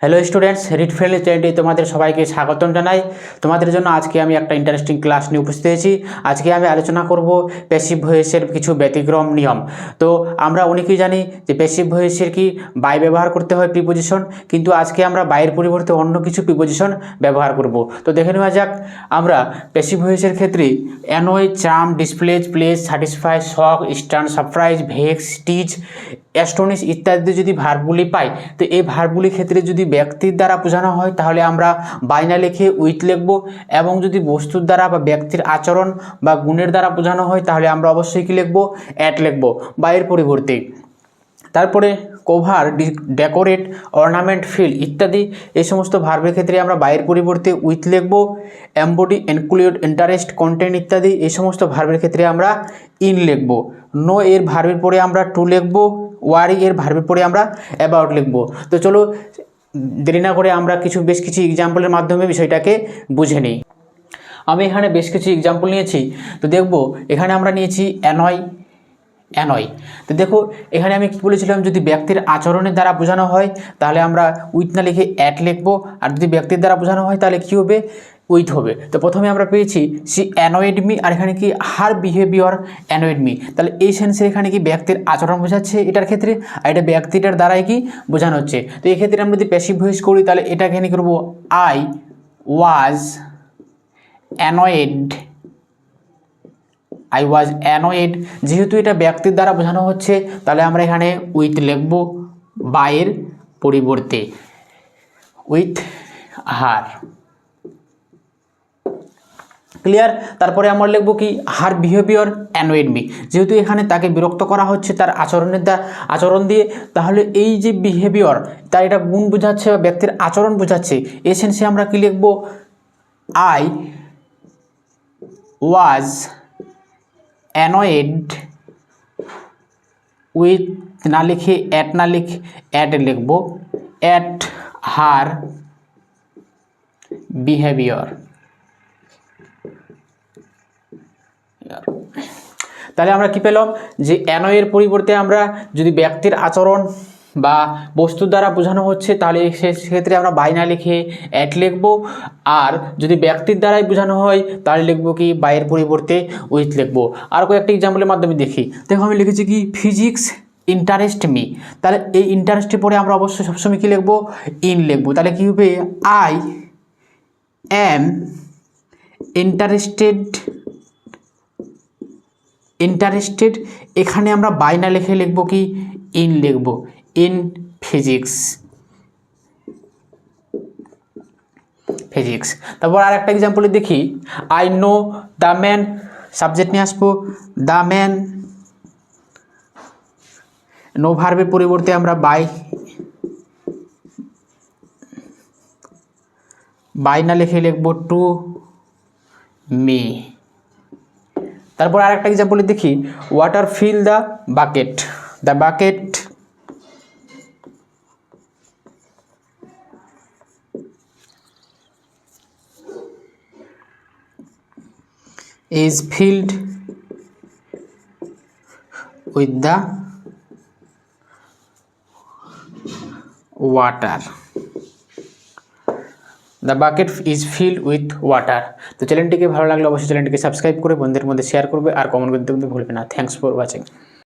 Hello students, read friendly চ্যানেলটি তোমাদের সবাইকে স্বাগতম জানাই। তোমাদের জন্য আজকে আমি একটা ইন্টারেস্টিং ক্লাস নিয়ে উপস্থিত হয়েছি। আজকে আমি আলোচনা করব প্যাসিভ ভয়েসের কিছু ব্যতিক্রম নিয়ম। তো আমরা অনেকেই জানি যে প্যাসিভ ভয়েসের কি বাই ব্যবহার করতে হয় প্রিপোজিশন, কিন্তু আজকে আমরা বাইয়ের পরিবর্তে অন্য কিছু প্রিপোজিশন ব্যবহার করব। তো দেখে নেওয়া যাক আমরা প্যাসিভ ভয়েসের ক্ষেত্রে annoy, charm, displays, plays, satisfy, শক, স্টান, সারপ্রাইজ, ভেক্স, টিজ, অ্যাস্টনিশ ইত্যাদি যদি ভার্বগুলি পাই, তো এই ভার্বগুলির ক্ষেত্রে যদি ব্যক্তির দ্বারা বোঝানো হয় তাহলে আমরা বাই না লিখে উইথ লিখব, এবং যদি বস্তুর দ্বারা বা ব্যক্তির আচরণ বা গুণের দ্বারা বোঝানো হয় তাহলে আমরা অবশ্যই কি লিখব, অ্যাট লিখব বাইয়ের পরিবর্তে। তারপরে কভার, ডেকোরেট, অর্নামেন্ট, ফিল ইত্যাদি এই সমস্ত ভার্বের ক্ষেত্রে আমরা বাইয়ের পরিবর্তে উইথ লিখব। এমবডি, ইনক্লুড, ইন্টারেস্ট, কন্টেন্ট ইত্যাদি এই সমস্ত ভার্বের ক্ষেত্রে আমরা ইন লিখব। নো এর ভার্বের পরে আমরা টু লিখব। ওয়ারি এর ভার্বের পরে আমরা অ্যাবাউট লিখব। তো চলো দেরি না করে আমরা বেশ কিছু এক্সাম্পলের মাধ্যমে বিষয়টাকে বুঝে নিই। আমি এখানে বেশ কিছু এক্সাম্পল নিয়েছি। তো দেখব এখানে আমরা নিয়েছি অ্যানয়। তো দেখো এখানে আমি কি বলেছিলাম, যদি ব্যক্তির আচরণের দ্বারা বোঝানো হয় তাহলে আমরা উইথ না লিখে অ্যাট লিখবো, আর যদি ব্যক্তির দ্বারা বোঝানো হয় তাহলে কী হবে, উইথ হবে। তো প্রথমে আমরা পেয়েছি সি অ্যানয়েড মি, আর এখানে কি হার বিহেভিয়ার অ্যানয়েড মি। তাহলে এই সেন্সে এখানে কি ব্যক্তির আচরণ বোঝাচ্ছে এটার ক্ষেত্রে, আর এটা ব্যক্তিটার দ্বারাই কি বোঝানো হচ্ছে। তো এই ক্ষেত্রে আমরা যদি প্যাসিভ ভয়েস করি তাহলে এটা এখানে করবো আই ওয়াজ অ্যানয়েড। যেহেতু এটা ব্যক্তির দ্বারা বোঝানো হচ্ছে তাহলে আমরা এখানে উইথ লিখব বাইয়ের পরিবর্তে, উইথ হার। ক্লিয়ার? তারপরে আমরা লিখব কি হার বিহেভিয়ার অ্যানয়েড মি। যেহেতু এখানে তাকে বিরক্ত করা হচ্ছে তার আচরণ দিয়ে, তাহলে এই যে বিহেভিয়ার তার এটা গুণ বোঝাচ্ছে বা ব্যক্তির আচরণ বোঝাচ্ছে, এই সেন্সে আমরা কি লিখব, আই ওয়াজ অ্যানয়েড উইথ না লিখে অ্যাট লিখব, অ্যাট হার বিহেভিয়ার। তাহলে আমরা কি পেলাম যে অ্যানয়ের পরিবর্তে আমরা যদি ব্যক্তির আচরণ বা বস্তুর দ্বারা বোঝানো হচ্ছে তাহলে সেক্ষেত্রে আমরা বাই না লিখে অ্যাট লিখব, আর যদি ব্যক্তির দ্বারাই বোঝানো হয় তাহলে লিখব কি বাইয়ের পরিবর্তে উইথ লিখব। আর কয়েকটি এক্সাম্পলের মাধ্যমে দেখি। দেখো আমি লিখেছি কি ফিজিক্স ইন্টারেস্ট মি। তাহলে এই ইন্টারেস্টের পরে আমরা অবশ্যই সবসময় কী লিখব, ইন লিখব। তাহলে কী হবে, আই অ্যাম ইন্টারেস্টেড এখানে আমরা বাই না লিখে লিখব কি ইন লিখব, ইন ফিজিক্স। তারপর আর একটা এক্সাম্পলে দেখি, I know the man, subject নিয়ে আসবো দ্য ম্যান, নো ভার্বের পরিবর্তে আমরা বাই না লিখে লিখব টু মি। তারপর আর একটা এক্সাম্পলে দেখি, water fill the bucket is filled with the water. The bucket is filled with water. তো চ্যানেলটিকে ভালো লাগলে অবশ্যই চ্যানেলটিকে সাবস্ক্রাইব করে বন্ধুদের মধ্যে শেয়ার করবে আর কমেন্ট করতে ভুলবে না। Thanks for watching.